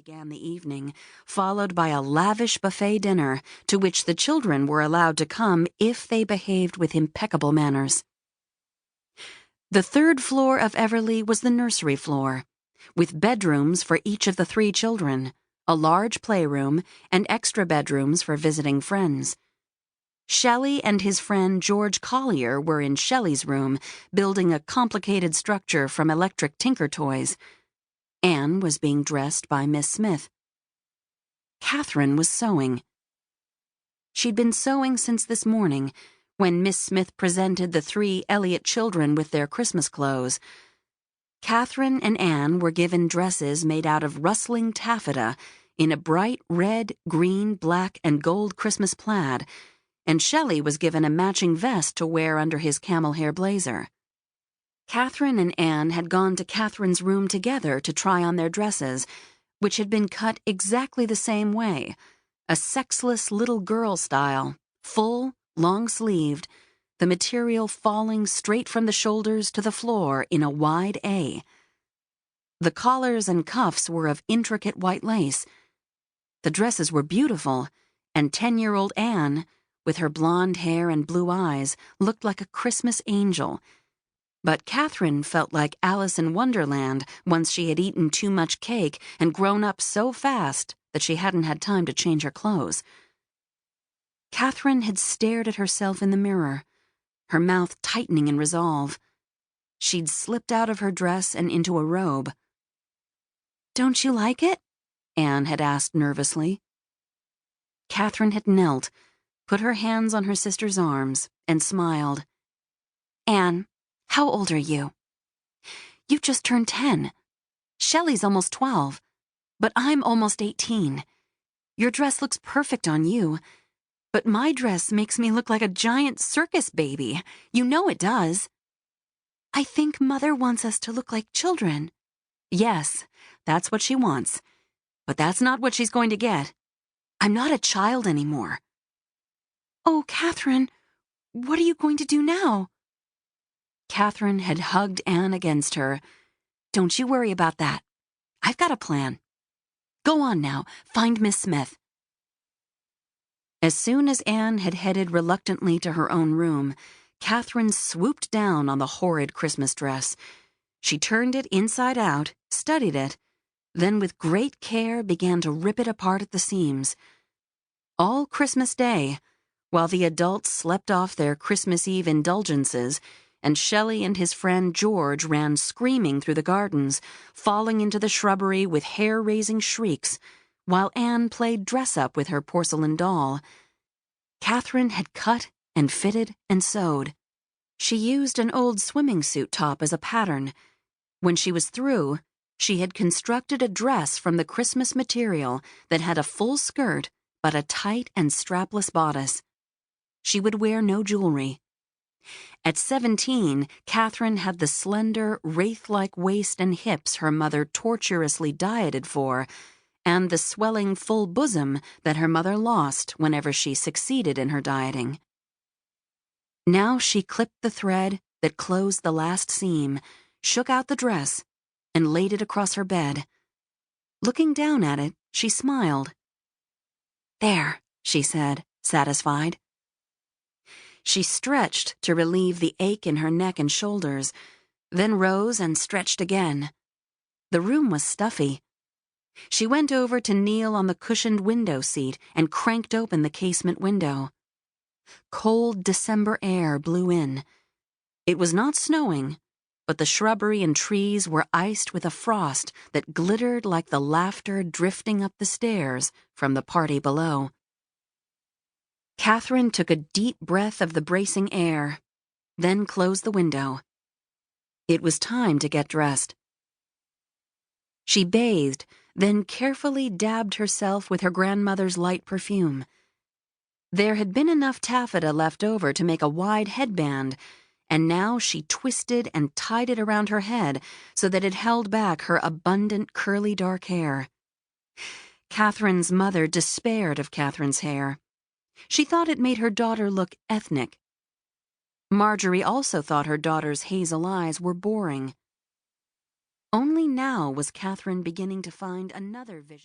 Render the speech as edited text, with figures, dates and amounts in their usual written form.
began the evening, followed by a lavish buffet dinner to which the children were allowed to come if they behaved with impeccable manners. The third floor of Everleigh was the nursery floor, with bedrooms for each of the 3 children, a large playroom, and extra bedrooms for visiting friends. Shelley and his friend George Collier were in Shelley's room, building a complicated structure from electric tinker toys. Anne was being dressed by Miss Smith. Catherine was sewing. She'd been sewing since this morning, when Miss Smith presented the 3 Eliot children with their Christmas clothes. Catherine and Anne were given dresses made out of rustling taffeta in a bright red, green, black, and gold Christmas plaid, and Shelley was given a matching vest to wear under his camel hair blazer. Catherine and Anne had gone to Catherine's room together to try on their dresses, which had been cut exactly the same way, a sexless little girl style, full, long-sleeved, the material falling straight from the shoulders to the floor in a wide A. The collars and cuffs were of intricate white lace. The dresses were beautiful, and 10-year-old Anne, with her blonde hair and blue eyes, looked like a Christmas angel. But Catherine felt like Alice in Wonderland once she had eaten too much cake and grown up so fast that she hadn't had time to change her clothes. Catherine had stared at herself in the mirror, her mouth tightening in resolve. She'd slipped out of her dress and into a robe. "Don't you like it?" Anne had asked nervously. Catherine had knelt, put her hands on her sister's arms, and smiled. "Anne, how old are you?" "You just turned 10. Shelley's almost 12, but I'm almost 18. Your dress looks perfect on you, but my dress makes me look like a giant circus baby. You know it does." "I think Mother wants us to look like children." "Yes, that's what she wants, but that's not what she's going to get. I'm not a child anymore." "Oh, Catherine, what are you going to do now?" Catherine had hugged Anne against her. "Don't you worry about that. I've got a plan. Go on now, find Miss Smith." As soon as Anne had headed reluctantly to her own room, Catherine swooped down on the horrid Christmas dress. She turned it inside out, studied it, then with great care began to rip it apart at the seams. All Christmas Day, while the adults slept off their Christmas Eve indulgences, and Shelley and his friend George ran screaming through the gardens, falling into the shrubbery with hair-raising shrieks, while Anne played dress-up with her porcelain doll, Catherine had cut and fitted and sewed. She used an old swimming suit top as a pattern. When she was through, she had constructed a dress from the Christmas material that had a full skirt but a tight and strapless bodice. She would wear no jewelry. At 17, Catherine had the slender, wraith-like waist and hips her mother tortuously dieted for, and the swelling full bosom that her mother lost whenever she succeeded in her dieting. Now she clipped the thread that closed the last seam, shook out the dress, and laid it across her bed. Looking down at it, she smiled. "There," she said, satisfied. She stretched to relieve the ache in her neck and shoulders, then rose and stretched again. The room was stuffy. She went over to kneel on the cushioned window seat and cranked open the casement window. Cold December air blew in. It was not snowing, but the shrubbery and trees were iced with a frost that glittered like the laughter drifting up the stairs from the party below. Catherine took a deep breath of the bracing air, then closed the window. It was time to get dressed. She bathed, then carefully dabbed herself with her grandmother's light perfume. There had been enough taffeta left over to make a wide headband, and now she twisted and tied it around her head so that it held back her abundant curly dark hair. Catherine's mother despaired of Catherine's hair. She thought it made her daughter look ethnic. Marjorie also thought her daughter's hazel eyes were boring. Only now was Catherine beginning to find another vision.